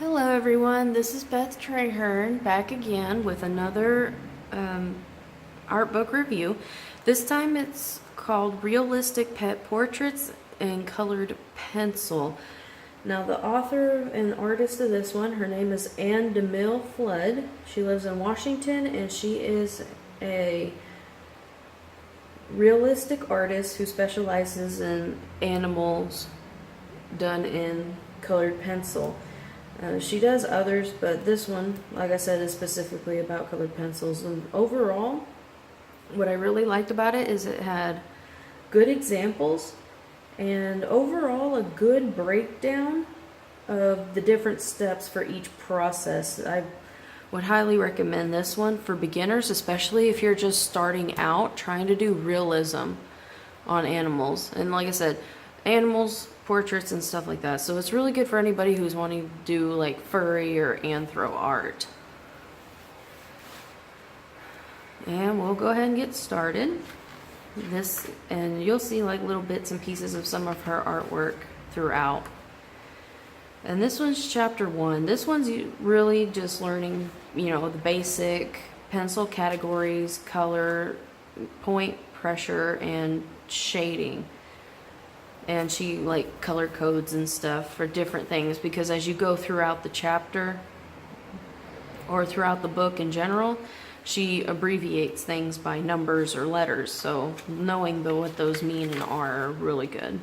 Hello everyone, this is Beth Traherne back again with another art book review. This time it's called Realistic Pet Portraits in Colored Pencil. Now the author and artist of this one, her name is Anne DeMille Flood. She lives in Washington and she is a realistic artist who specializes in animals done in colored pencil. She does others, but this one, like I said, is specifically about colored pencils. And overall, what I really liked about it is it had good examples and overall a good breakdown of the different steps for each process. I would highly recommend this one for beginners, especially if you're just starting out trying to do realism on animals. And like I said, animals, portraits, and stuff like that. So it's really good for anybody who's wanting to do like furry or anthro art. And we'll go ahead and get started. And you'll see like little bits and pieces of some of her artwork throughout. And this one's chapter 1. This one's really just learning, the basic pencil categories, color, point, pressure, and shading. And she like color codes and stuff for different things, because as you go throughout the chapter or throughout the book in general, she abbreviates things by numbers or letters, so knowing what those mean and are really good.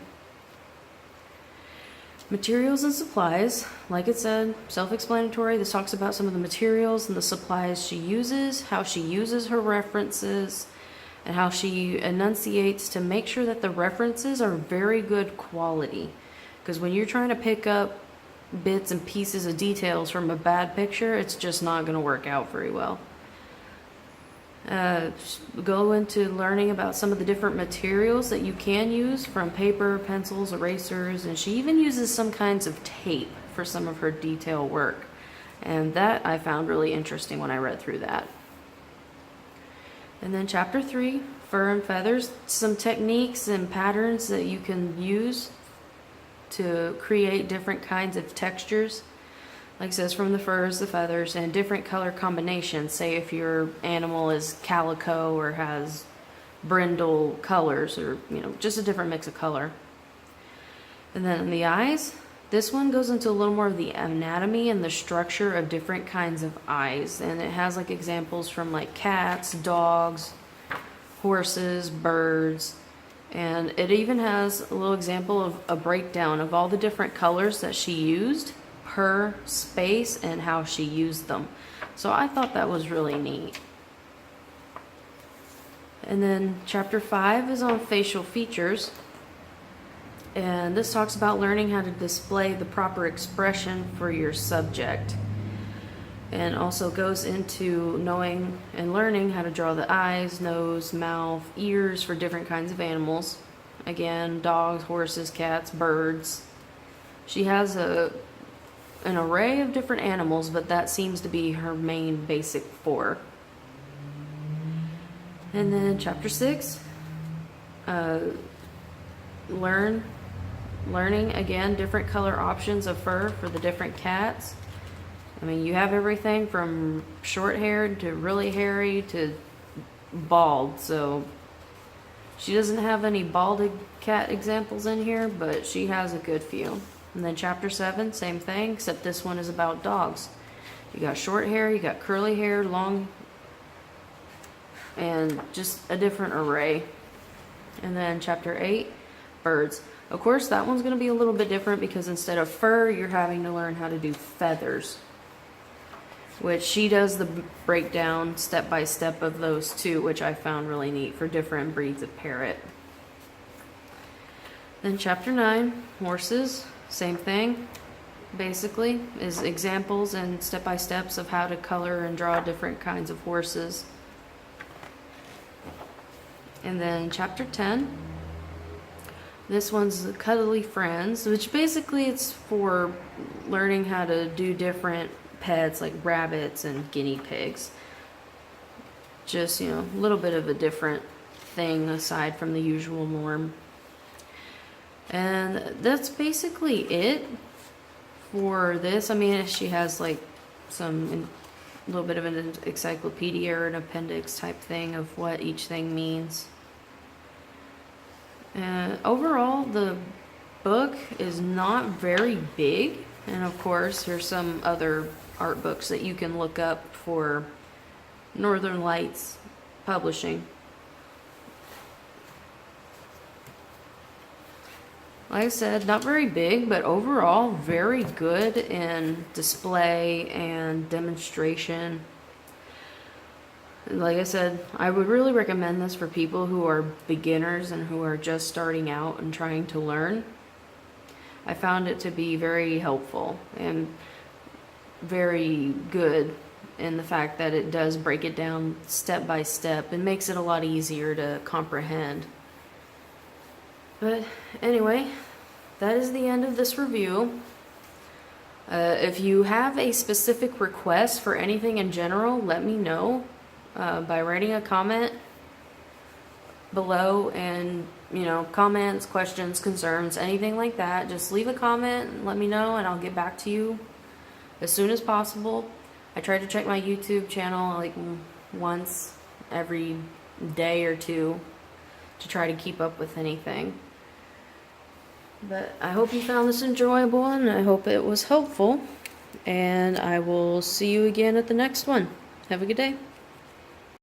Materials and supplies, like it said, self-explanatory. This talks about some of the materials and the supplies she uses, how she uses her references, and how she enunciates to make sure that the references are very good quality. Because when you're trying to pick up bits and pieces of details from a bad picture, it's just not going to work out very well. Go into learning about some of the different materials that you can use, from paper, pencils, erasers, and she even uses some kinds of tape for some of her detail work. And that I found really interesting when I read through that. And then chapter 3, fur and feathers, some techniques and patterns that you can use to create different kinds of textures. Like it says, from the furs, the feathers, and different color combinations. Say if your animal is calico or has brindle colors, or just a different mix of color. And then the eyes, this one goes into a little more of the anatomy and the structure of different kinds of eyes. And it has like examples from like cats, dogs, horses, birds. And it even has a little example of a breakdown of all the different colors that she used per space and how she used them. So I thought that was really neat. And then chapter 5 is on facial features. And this talks about learning how to display the proper expression for your subject. And also goes into knowing and learning how to draw the eyes, nose, mouth, ears for different kinds of animals. Again, dogs, horses, cats, birds. She has an array of different animals, but that seems to be her main basic 4. And then chapter 6, learning again different color options of fur for the different cats. I mean, you have everything from short-haired to really hairy to bald. So she doesn't have any balded cat examples in here, but she has a good few. And then chapter 7, same thing, except this one is about dogs. You got short hair, you got curly hair, long, and just a different array. And then chapter 8, birds. Of course, that one's going to be a little bit different, because instead of fur, you're having to learn how to do feathers, which she does the breakdown step by step of those too, which I found really neat for different breeds of parrot. Then chapter 9, horses. Same thing, basically, is examples and step-by-steps of how to color and draw different kinds of horses. And then chapter 10, this one's Cuddly Friends, which basically it's for learning how to do different pets like rabbits and guinea pigs. Just, a little bit of a different thing aside from the usual norm. And that's basically it for this, I mean, she has like some a little bit of an encyclopedia or an appendix type thing of what each thing means. Overall, the book is not very big, and of course, there's some other art books that you can look up for Northern Lights Publishing. Like I said, not very big, but overall very good in display and demonstration. Like I said, I would really recommend this for people who are beginners and who are just starting out and trying to learn. I found it to be very helpful and very good in the fact that it does break it down step by step and makes it a lot easier to comprehend. But anyway, that is the end of this review. If you have a specific request for anything in general, let me know by writing a comment below, and comments, questions, concerns, anything like that. Just leave a comment and let me know, and I'll get back to you as soon as possible. I try to check my YouTube channel like once every day or two to try to keep up with anything. But I hope you found this enjoyable, and I hope it was helpful. And I will see you again at the next one. Have a good day.